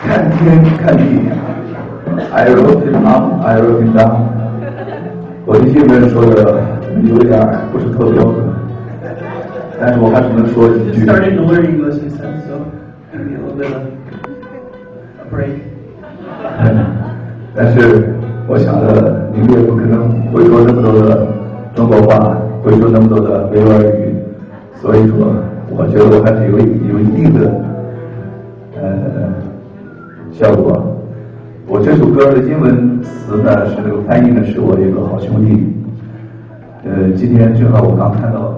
看天看地 ，I wrote it up, I wrote it down。我的英文说的有点不是特标准，但是我还是能说几句。Starting to learn English, you said, so maybe a little bit of a break. 但是我想着你们也不可能会说那么多的中国话，会说那么多的维吾尔语，所以说我觉得我还是有一定的效果。我这首歌的英文词呢是这个翻译呢是我一个好兄弟，今天正好我刚看到。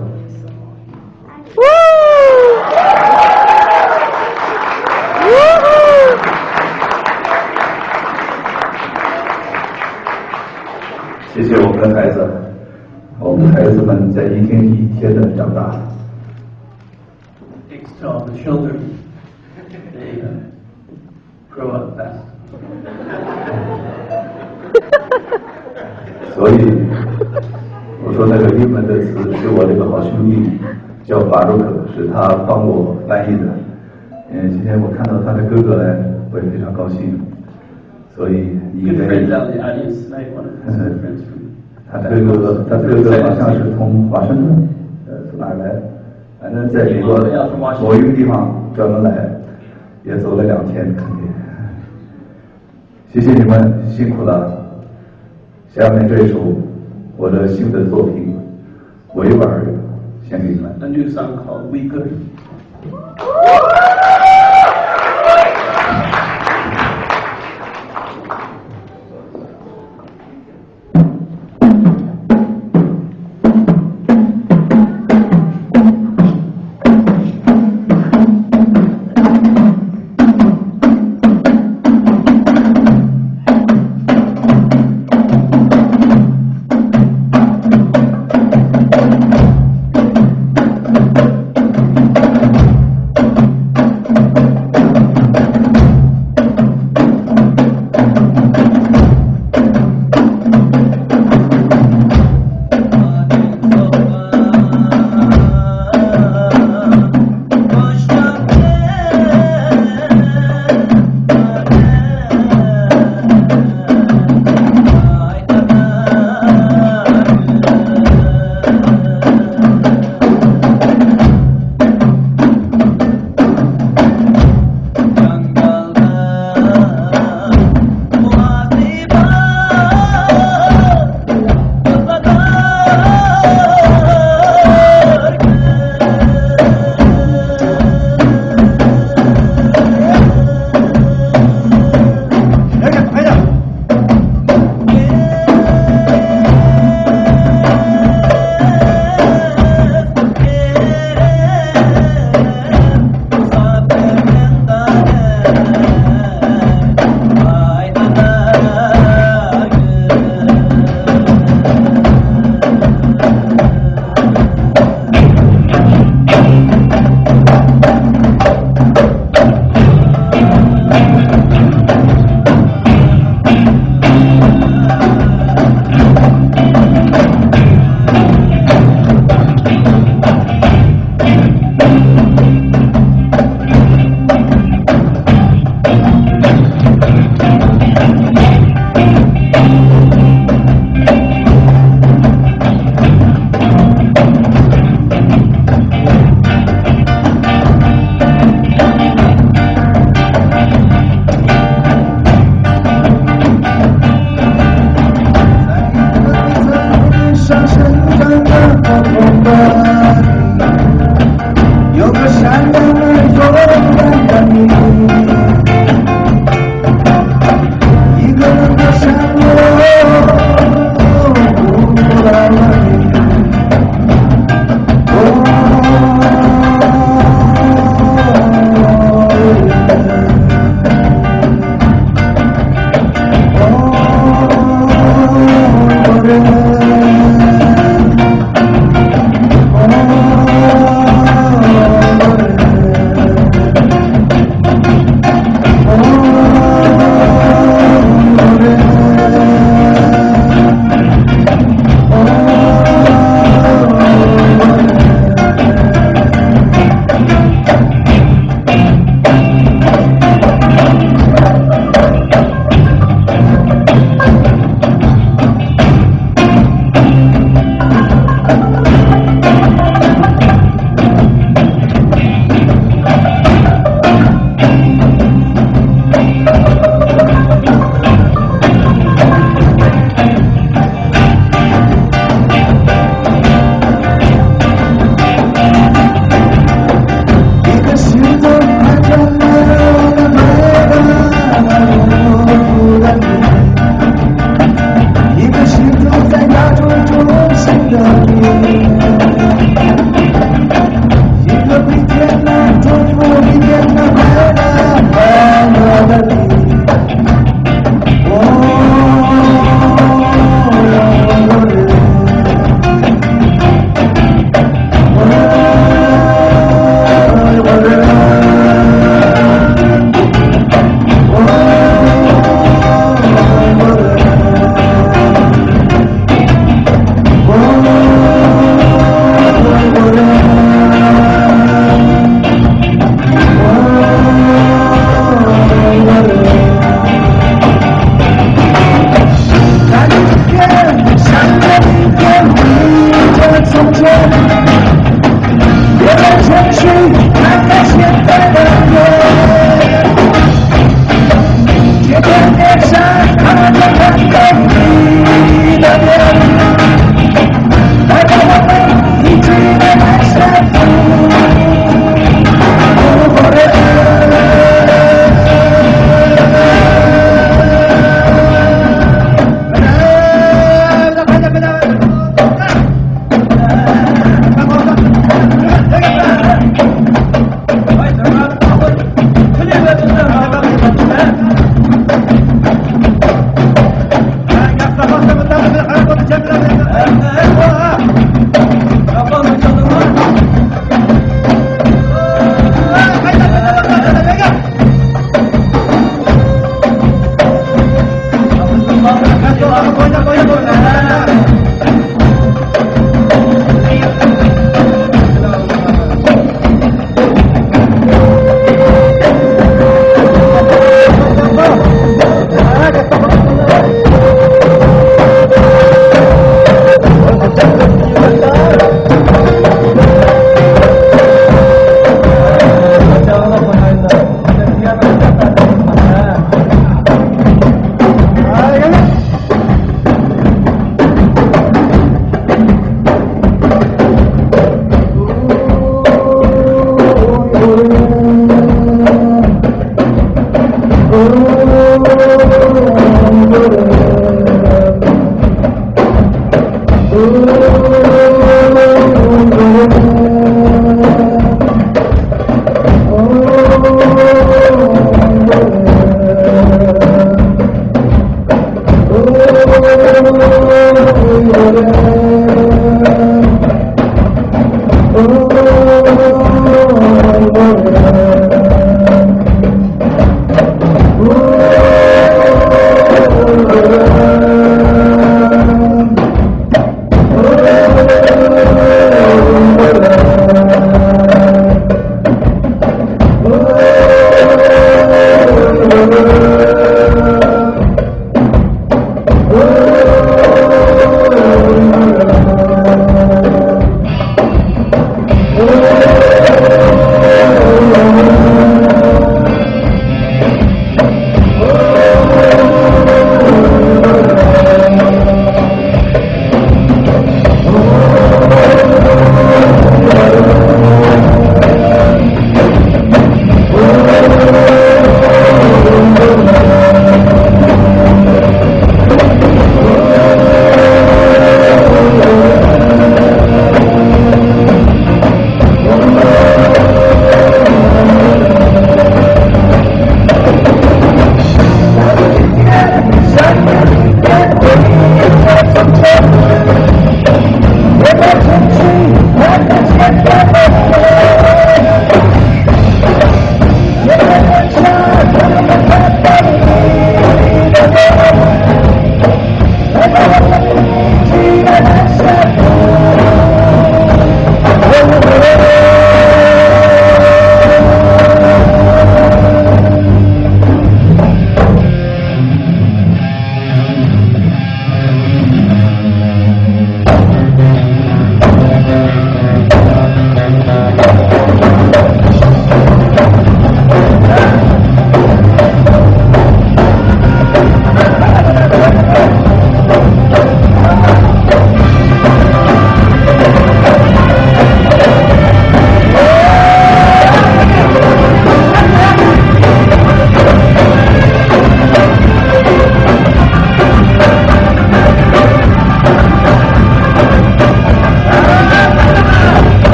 谢谢我们的孩子，我们的孩子们在一天一天的长大。Thanks to all the children, they grow up fast. 所以我说那个英文的词是我这个好兄弟叫法鲁克，是他帮我翻译的。今天我看到他的哥哥来，我也非常高兴。所以你应该。他哥哥好像是从华盛顿，从哪来？反正在美国某一个地方专门来，也走了2天肯定。谢谢你们辛苦了。下面这一首我的新的作品《维吾尔》献给你们。A new song called We Good.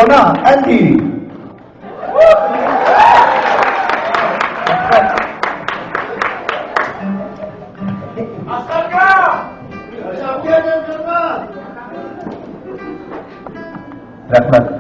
纳 Andy。阿三哥，小天天哥哥。来，快。